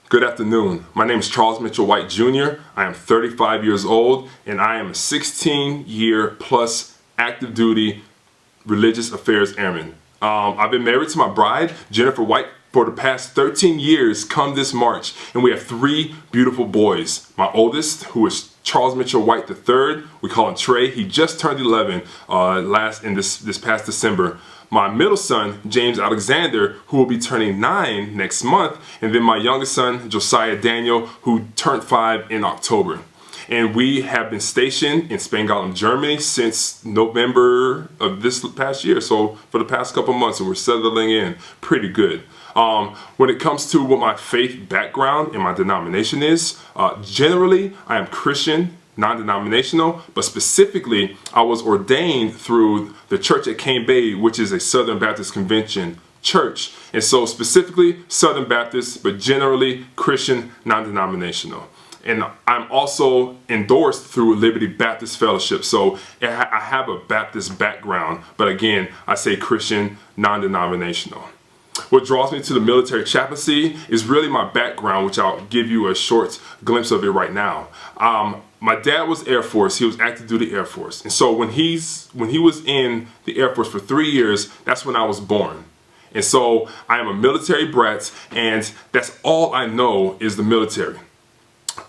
Good afternoon. My name is Charles Mitchell White Jr. I am 35 years old and I am a 16-year plus active duty religious affairs airman. I've been married to my bride, Jennifer White, for the past 13 years come this March, and we have 3 beautiful boys. My oldest, who is Charles Mitchell White III, we call him Trey. He just turned 11 this past December. My middle son, James Alexander, who will be turning 9 next month, and then my youngest son, Josiah Daniel, who turned 5 in October. And we have been stationed in Spain, Germany since November of this past year, so for the past couple months, and we're settling in pretty good. When it comes to what my faith background and my denomination is, generally I am Christian, non-denominational, but specifically I was ordained through the church at Cane Bay, which is a Southern Baptist Convention church. And so specifically Southern Baptist, but generally Christian, non-denominational. And I'm also endorsed through Liberty Baptist Fellowship. So I have a Baptist background, but again, I say Christian, non-denominational. What draws me to the military chaplaincy is really my background, which I'll give you a short glimpse of it right now. My dad was Air Force. He was active duty Air Force. And so when he was in the Air Force for 3 years, that's when I was born. And so I am a military brat, and that's all I know is the military.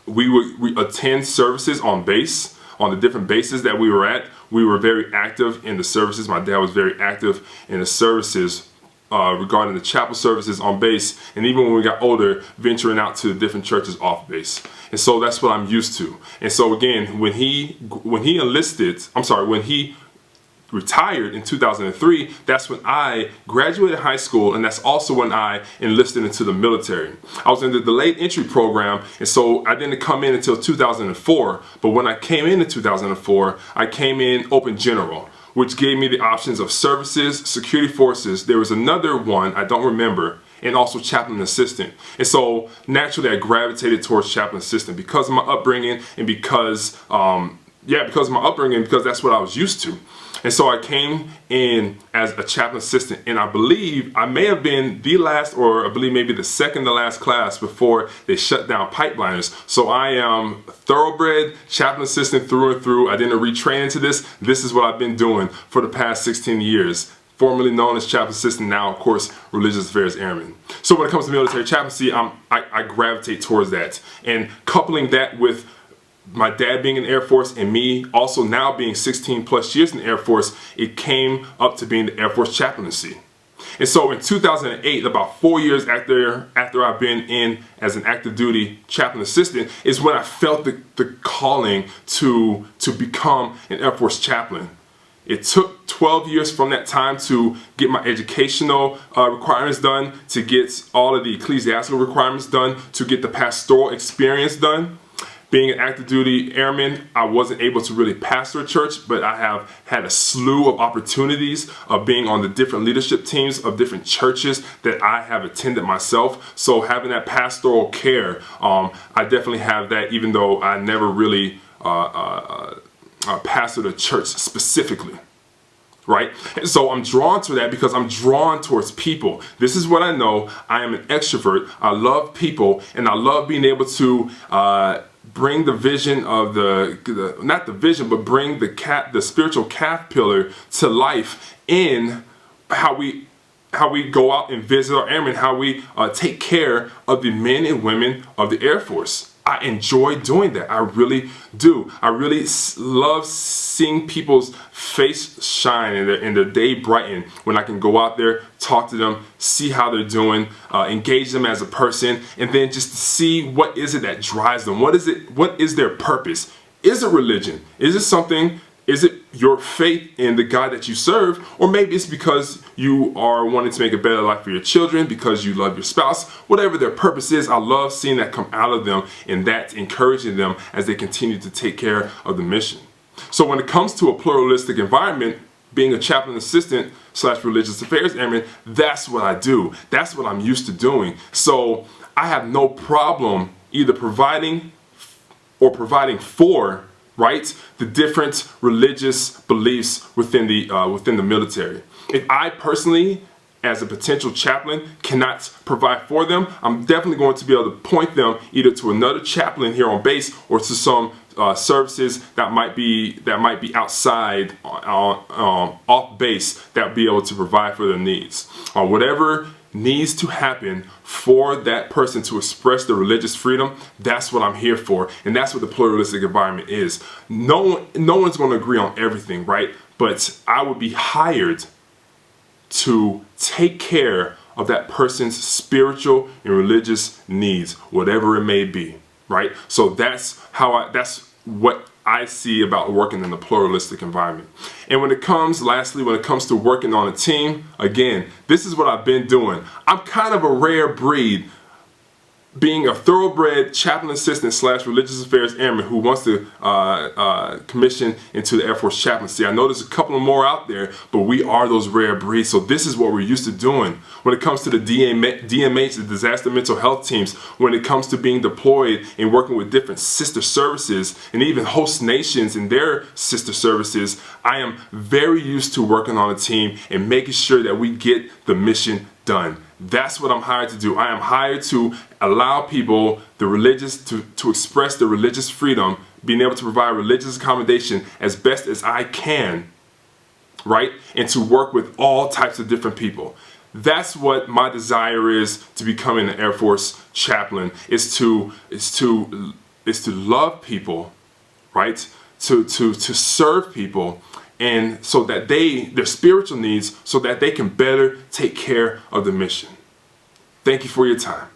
We attend services on base, on the different bases that we were at. We were very active in the services. My dad was very active in the services regarding the chapel services on base, and even when we got older, venturing out to different churches off base. And so that's what I'm used to. And so again, when he retired in 2003, that's when I graduated high school, and that's also when I enlisted into the military. I was in the delayed entry program, and so I didn't come in until 2004, but when I came in 2004, I came in open general, which gave me the options of services, security forces. There was another one, I don't remember, and also chaplain assistant. And so naturally I gravitated towards chaplain assistant because of my upbringing and because because that's what I was used to. And so I came in as a chaplain assistant, and I believe I may have been the last, or I believe maybe the second to last class before they shut down pipeliners. So I am thoroughbred chaplain assistant through and through. I didn't retrain into this. This is what I've been doing for the past 16 years. Formerly known as chaplain assistant, now of course religious affairs airman. So when it comes to military chaplaincy, I gravitate towards that, and coupling that with my dad being in the Air Force and me also now being 16 plus years in the Air Force, it came up to being the Air Force chaplaincy. And so in 2008, about 4 years after I've been in as an active duty chaplain assistant, is when I felt the calling to become an Air Force chaplain. It took 12 years from that time to get my educational requirements done, to get all of the ecclesiastical requirements done, to get the pastoral experience done. Being an active duty airman, I wasn't able to really pastor a church, but I have had a slew of opportunities of being on the different leadership teams of different churches that I have attended myself. So having that pastoral care, I definitely have that, even though I never really pastored a church specifically. Right? And so I'm drawn to that because I'm drawn towards people. This is what I know. I am an extrovert. I love people, and I love being able to bring the vision of not the vision, but bring the spiritual calf pillar to life in how we go out and visit our airmen, how we take care of the men and women of the Air Force. I enjoy doing that. I really do. I really love seeing people's face shine and their day brighten when I can go out there, talk to them, see how they're doing, engage them as a person, and then just to see what is it that drives them. What is their purpose? Is it religion? Is it something? Is it your faith in the God that you serve? Or maybe it's because you are wanting to make a better life for your children, because you love your spouse. Whatever their purpose is, I love seeing that come out of them, and that's encouraging them as they continue to take care of the mission. So when it comes to a pluralistic environment, being a chaplain assistant / religious affairs airman, that's what I do. That's what I'm used to doing. So I have no problem either providing or providing for, right, the different religious beliefs within the military. If I personally as a potential chaplain cannot provide for them, I'm definitely going to be able to point them either to another chaplain here on base or to some services that might be outside off base that be able to provide for their needs. Whatever needs to happen for that person to express their religious freedom, that's what I'm here for, and that's what the pluralistic environment is. No one's going to agree on everything, right? But I would be hired to take care of that person's spiritual and religious needs, whatever it may be, right? So that's what I see about working in a pluralistic environment. And lastly, when it comes to working on a team, again, this is what I've been doing. I'm kind of a rare breed, being a thoroughbred chaplain assistant / religious affairs airman who wants to commission into the Air Force chaplaincy. I know there's a couple more out there, but we are those rare breeds. So this is what we're used to doing. When it comes to the DMH, the disaster mental health teams, when it comes to being deployed and working with different sister services and even host nations and their sister services, I am very used to working on a team and making sure that we get the mission done. That's what I'm hired to do. I am hired to allow people to express their religious freedom, being able to provide religious accommodation as best as I can, right? And to work with all types of different people. That's what my desire is to becoming an Air Force chaplain, is to love people, right? To serve people, and so that their spiritual needs, so that they can better take care of the mission. Thank you for your time.